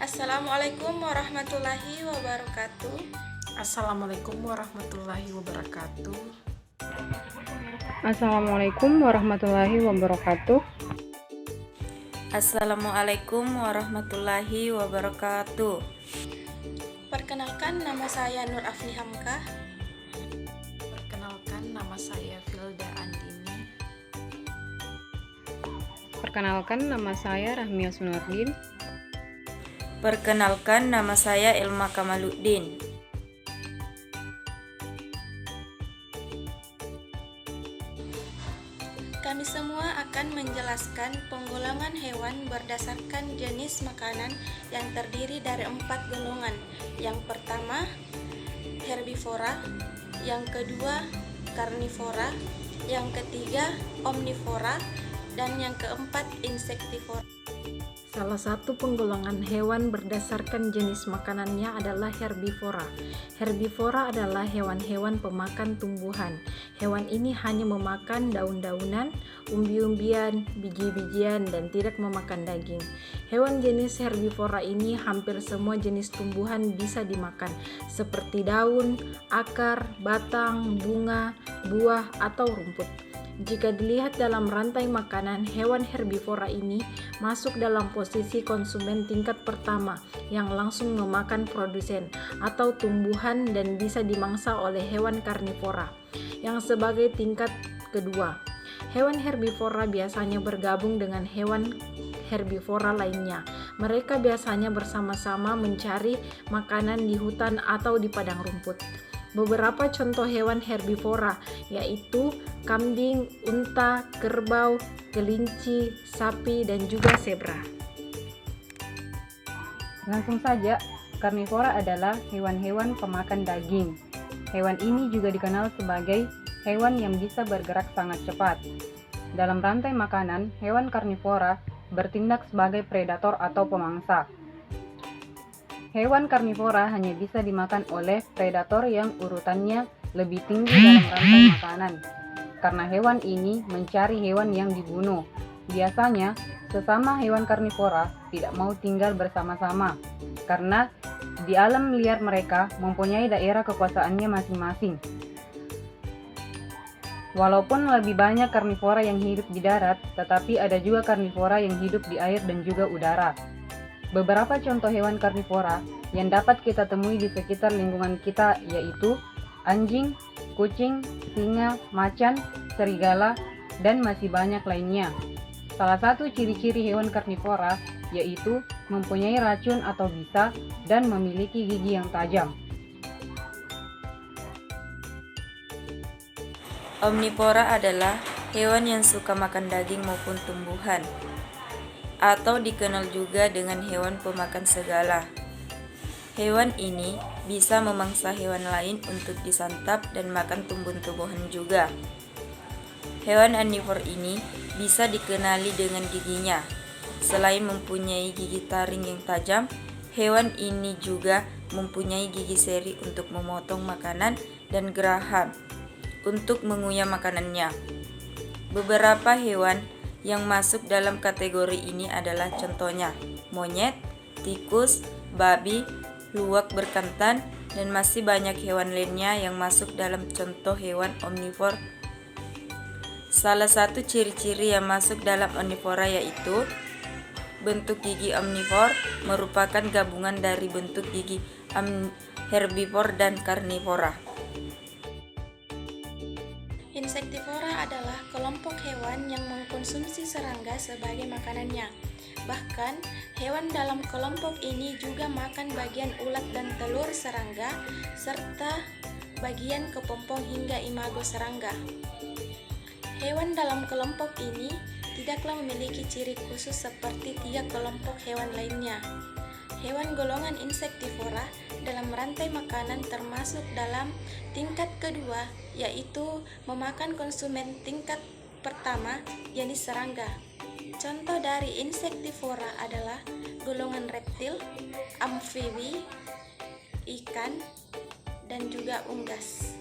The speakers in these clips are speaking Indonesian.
Assalamualaikum warahmatullahi wabarakatuh. Assalamualaikum warahmatullahi wabarakatuh. Assalamualaikum warahmatullahi wabarakatuh. Assalamualaikum warahmatullahi wabarakatuh. Perkenalkan, nama saya Nur Afni Hamka. Perkenalkan, nama saya Filda Andini. Perkenalkan, nama saya Rahmia Sunardin. Perkenalkan, nama saya Elma Kamaluddin. Kami semua akan menjelaskan penggolongan hewan berdasarkan jenis makanan yang terdiri dari 4 golongan. Yang pertama, herbivora, yang kedua, karnivora, yang ketiga, omnivora, dan yang keempat, insektivora. Salah satu penggolongan hewan berdasarkan jenis makanannya adalah herbivora. Herbivora adalah hewan-hewan pemakan tumbuhan. Hewan ini hanya memakan daun-daunan, umbi-umbian, biji-bijian, dan tidak memakan daging. Hewan jenis herbivora ini hampir semua jenis tumbuhan bisa dimakan, seperti daun, akar, batang, bunga, buah, atau rumput. Jika dilihat dalam rantai makanan, hewan herbivora ini masuk dalam posisi konsumen tingkat pertama yang langsung memakan produsen atau tumbuhan dan bisa dimangsa oleh hewan karnivora yang sebagai tingkat kedua. Hewan herbivora biasanya bergabung dengan hewan herbivora lainnya. Mereka biasanya bersama-sama mencari makanan di hutan atau di padang rumput. Beberapa contoh hewan herbivora yaitu kambing, unta, kerbau, kelinci, sapi, dan juga zebra. Langsung saja, karnivora adalah hewan-hewan pemakan daging. Hewan ini juga dikenal sebagai hewan yang bisa bergerak sangat cepat. Dalam rantai makanan, hewan karnivora bertindak sebagai predator atau pemangsa. Hewan karnivora hanya bisa dimakan oleh predator yang urutannya lebih tinggi dalam rantai makanan, karena hewan ini mencari hewan yang dibunuh. Biasanya, sesama hewan karnivora tidak mau tinggal bersama-sama, karena di alam liar mereka mempunyai daerah kekuasaannya masing-masing. Walaupun lebih banyak karnivora yang hidup di darat, tetapi ada juga karnivora yang hidup di air dan juga udara. Beberapa contoh hewan karnivora yang dapat kita temui di sekitar lingkungan kita yaitu anjing, kucing, singa, macan, serigala, dan masih banyak lainnya. Salah satu ciri-ciri hewan karnivora yaitu mempunyai racun atau bisa dan memiliki gigi yang tajam. Omnivora adalah hewan yang suka makan daging maupun tumbuhan, atau dikenal juga dengan hewan pemakan segala. Hewan ini bisa memangsa hewan lain untuk disantap dan makan tumbuh-tumbuhan juga. Hewan omnivor ini bisa dikenali dengan giginya. Selain mempunyai gigi taring yang tajam, hewan ini juga mempunyai gigi seri untuk memotong makanan dan geraham untuk mengunyah makanannya. Beberapa hewan yang masuk dalam kategori ini adalah contohnya monyet, tikus, babi, luwak berkantan, dan masih banyak hewan lainnya yang masuk dalam contoh hewan omnivor. Salah satu ciri-ciri yang masuk dalam omnivora yaitu bentuk gigi omnivor merupakan gabungan dari bentuk gigi herbivor dan karnivora. Insektivora adalah kelompok hewan yang mengkonsumsi serangga sebagai makanannya. Bahkan, hewan dalam kelompok ini juga makan bagian ulat dan telur serangga, serta bagian kepompong hingga imago serangga. Hewan dalam kelompok ini tidaklah memiliki ciri khusus seperti 3 kelompok hewan lainnya. Hewan golongan insektivora dalam rantai makanan termasuk dalam tingkat kedua, yaitu memakan konsumen tingkat pertama, jenis serangga. Contoh dari insektivora adalah golongan reptil, amfibi, ikan, dan juga unggas.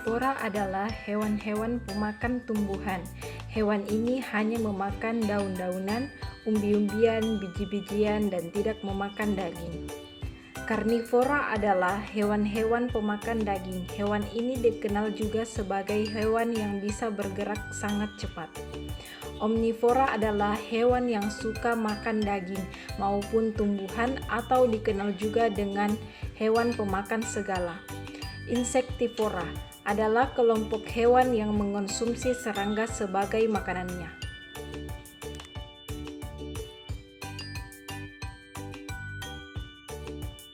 Herbivora adalah hewan-hewan pemakan tumbuhan. Hewan ini hanya memakan daun-daunan, umbi-umbian, biji-bijian, dan tidak memakan daging. Karnivora adalah hewan-hewan pemakan daging. Hewan ini dikenal juga sebagai hewan yang bisa bergerak sangat cepat. Omnivora adalah hewan yang suka makan daging maupun tumbuhan atau dikenal juga dengan hewan pemakan segala. Insektivora adalah kelompok hewan yang mengonsumsi serangga sebagai makanannya.